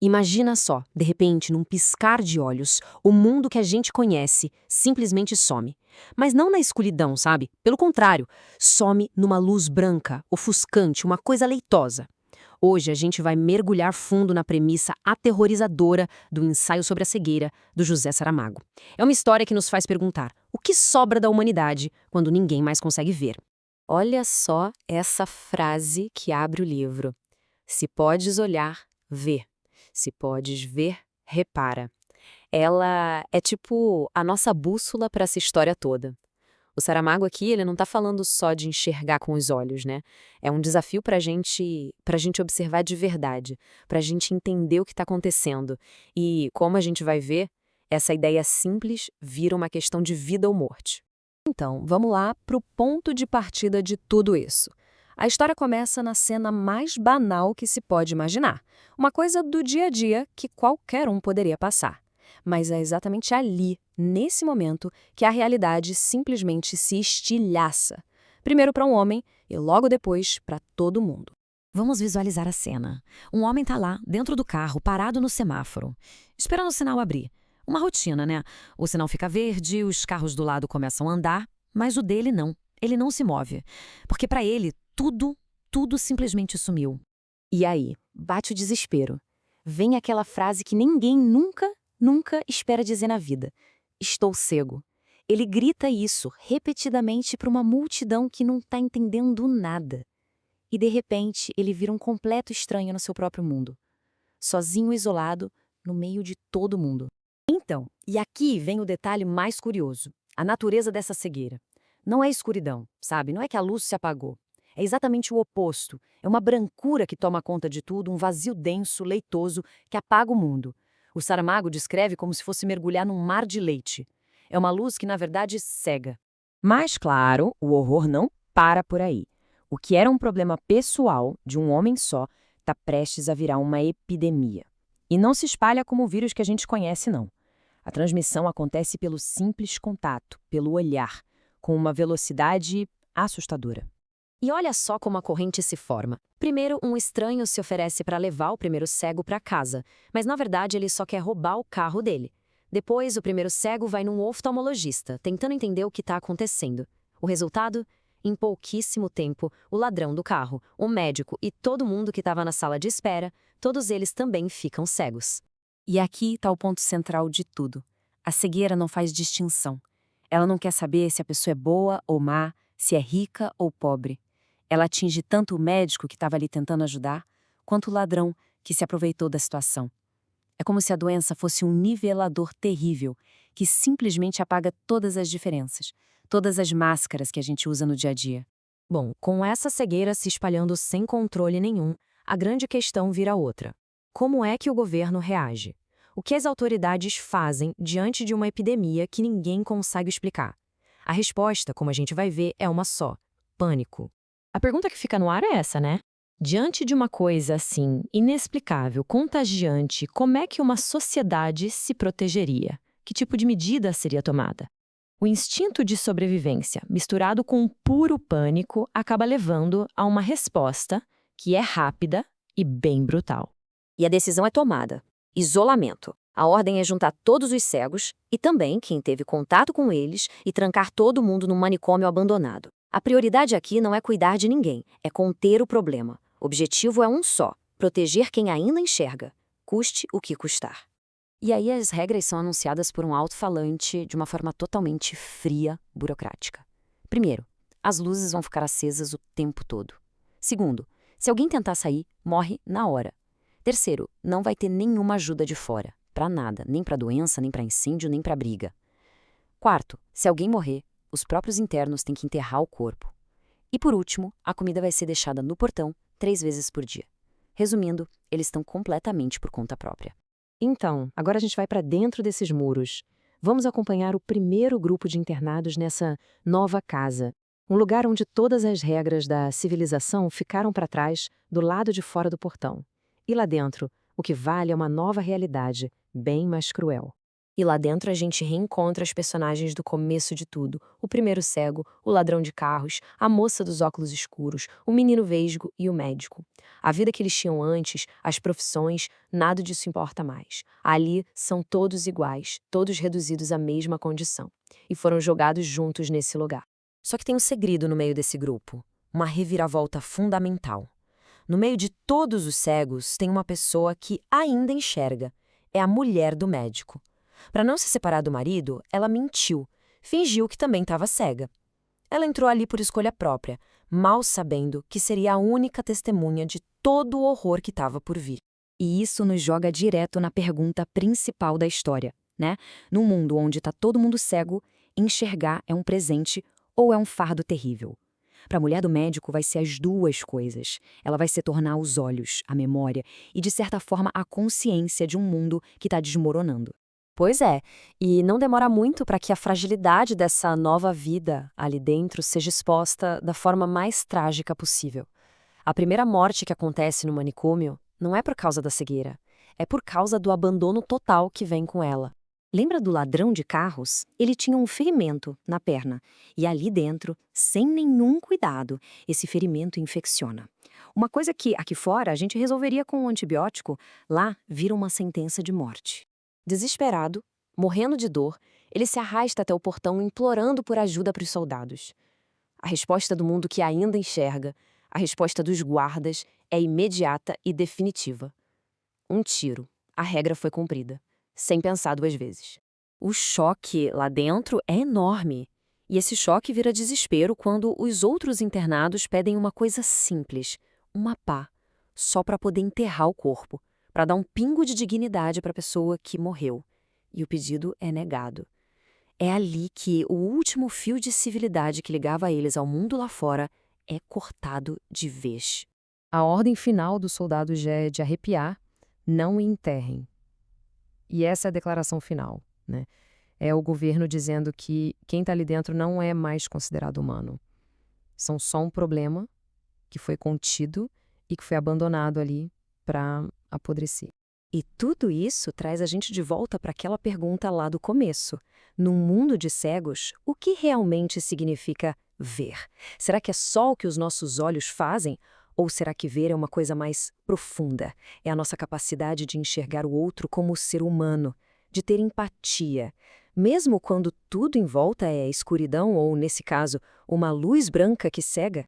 Imagina só, de repente, num piscar de olhos, o mundo que a gente conhece simplesmente some. Mas não na escuridão, sabe? Pelo contrário, some numa luz branca, ofuscante, uma coisa leitosa. Hoje a gente vai mergulhar fundo na premissa aterrorizadora do Ensaio sobre a Cegueira, do José Saramago. É uma história que nos faz perguntar: o que sobra da humanidade quando ninguém mais consegue ver? Olha só essa frase que abre o livro. Se podes olhar, vê. Se podes ver, repara. Ela é tipo a nossa bússola para essa história toda. O Saramago aqui, ele não está falando só de enxergar com os olhos, né? É um desafio para gente observar de verdade, para a gente entender o que está acontecendo. E, como a gente vai ver, essa ideia simples vira uma questão de vida ou morte. Então, vamos lá para o ponto de partida de tudo isso. A história começa na cena mais banal que se pode imaginar. Uma coisa do dia a dia que qualquer um poderia passar. Mas é exatamente ali, nesse momento, que a realidade simplesmente se estilhaça. Primeiro para um homem e logo depois para todo mundo. Vamos visualizar a cena. Um homem está lá, dentro do carro, parado no semáforo, esperando o sinal abrir. Uma rotina, né? O sinal fica verde, os carros do lado começam a andar, mas o dele não. Ele não se move. Porque para ele, tudo simplesmente sumiu. E aí, bate o desespero. Vem aquela frase que ninguém nunca espera dizer na vida: estou cego. Ele grita isso repetidamente para uma multidão que não está entendendo nada. E de repente, ele vira um completo estranho no seu próprio mundo. Sozinho e isolado, no meio de todo mundo. Então, e aqui vem o detalhe mais curioso: a natureza dessa cegueira. Não é escuridão, sabe? Não é que a luz se apagou. É exatamente o oposto. É uma brancura que toma conta de tudo, um vazio denso, leitoso, que apaga o mundo. O Saramago descreve como se fosse mergulhar num mar de leite. É uma luz que, na verdade, cega. Mas, claro, o horror não para por aí. O que era um problema pessoal de um homem só está prestes a virar uma epidemia. E não se espalha como o vírus que a gente conhece, não. A transmissão acontece pelo simples contato, pelo olhar, com uma velocidade assustadora. E olha só como a corrente se forma. Primeiro, um estranho se oferece para levar o primeiro cego para casa, mas na verdade ele só quer roubar o carro dele. Depois, o primeiro cego vai num oftalmologista, tentando entender o que está acontecendo. O resultado? Em pouquíssimo tempo, o ladrão do carro, o médico e todo mundo que estava na sala de espera, todos eles também ficam cegos. E aqui está o ponto central de tudo. A cegueira não faz distinção. Ela não quer saber se a pessoa é boa ou má, se é rica ou pobre. Ela atinge tanto o médico que estava ali tentando ajudar, quanto o ladrão que se aproveitou da situação. É como se a doença fosse um nivelador terrível, que simplesmente apaga todas as diferenças, todas as máscaras que a gente usa no dia a dia. Bom, com essa cegueira se espalhando sem controle nenhum, a grande questão vira outra. Como é que o governo reage? O que as autoridades fazem diante de uma epidemia que ninguém consegue explicar? A resposta, como a gente vai ver, é uma só: pânico. A pergunta que fica no ar é essa, né? Diante de uma coisa assim, inexplicável, contagiante, como é que uma sociedade se protegeria? Que tipo de medida seria tomada? O instinto de sobrevivência, misturado com um puro pânico, acaba levando a uma resposta que é rápida e bem brutal. E a decisão é tomada: isolamento. A ordem é juntar todos os cegos e também quem teve contato com eles e trancar todo mundo num manicômio abandonado. A prioridade aqui não é cuidar de ninguém, é conter o problema. O objetivo é um só: proteger quem ainda enxerga, custe o que custar. E aí as regras são anunciadas por um alto-falante de uma forma totalmente fria, burocrática. Primeiro, as luzes vão ficar acesas o tempo todo. Segundo, se alguém tentar sair, morre na hora. Terceiro, não vai ter nenhuma ajuda de fora, para nada, nem para doença, nem para incêndio, nem para briga. Quarto, se alguém morrer, os próprios internos têm que enterrar o corpo. E por último, a comida vai ser deixada no portão 3 vezes por dia. Resumindo, eles estão completamente por conta própria. Então, agora a gente vai para dentro desses muros. Vamos acompanhar o primeiro grupo de internados nessa nova casa. Um lugar onde todas as regras da civilização ficaram para trás, do lado de fora do portão. E lá dentro, o que vale é uma nova realidade, bem mais cruel. E lá dentro a gente reencontra as personagens do começo de tudo: o primeiro cego, o ladrão de carros, a moça dos óculos escuros, o menino vesgo e o médico. A vida que eles tinham antes, as profissões, nada disso importa mais. Ali são todos iguais, todos reduzidos à mesma condição. E foram jogados juntos nesse lugar. Só que tem um segredo no meio desse grupo, uma reviravolta fundamental. No meio de todos os cegos, tem uma pessoa que ainda enxerga. É a mulher do médico. Para não se separar do marido, ela mentiu, fingiu que também estava cega. Ela entrou ali por escolha própria, mal sabendo que seria a única testemunha de todo o horror que estava por vir. E isso nos joga direto na pergunta principal da história, né? Num mundo onde está todo mundo cego, enxergar é um presente ou é um fardo terrível? Para a mulher do médico vai ser as duas coisas. Ela vai se tornar os olhos, a memória e, de certa forma, a consciência de um mundo que está desmoronando. Pois é, e não demora muito para que a fragilidade dessa nova vida ali dentro seja exposta da forma mais trágica possível. A primeira morte que acontece no manicômio não é por causa da cegueira, é por causa do abandono total que vem com ela. Lembra do ladrão de carros? Ele tinha um ferimento na perna e ali dentro, sem nenhum cuidado, esse ferimento infecciona. Uma coisa que aqui fora a gente resolveria com um antibiótico, lá vira uma sentença de morte. Desesperado, morrendo de dor, ele se arrasta até o portão implorando por ajuda para os soldados. A resposta do mundo que ainda enxerga, a resposta dos guardas, é imediata e definitiva. Um tiro. A regra foi cumprida, sem pensar duas vezes. O choque lá dentro é enorme. E esse choque vira desespero quando os outros internados pedem uma coisa simples, uma pá, só para poder enterrar o corpo, para dar um pingo de dignidade para a pessoa que morreu. E o pedido é negado. É ali que o último fio de civilidade que ligava eles ao mundo lá fora é cortado de vez. A ordem final dos soldados já é de arrepiar: não o enterrem. E essa é a declaração final, né? É o governo dizendo que quem está ali dentro não é mais considerado humano. São só um problema que foi contido e que foi abandonado ali para apodrecer. E tudo isso traz a gente de volta para aquela pergunta lá do começo. Num mundo de cegos, o que realmente significa ver? Será que é só o que os nossos olhos fazem? Ou será que ver é uma coisa mais profunda? É a nossa capacidade de enxergar o outro como ser humano, de ter empatia. Mesmo quando tudo em volta é escuridão ou, nesse caso, uma luz branca que cega?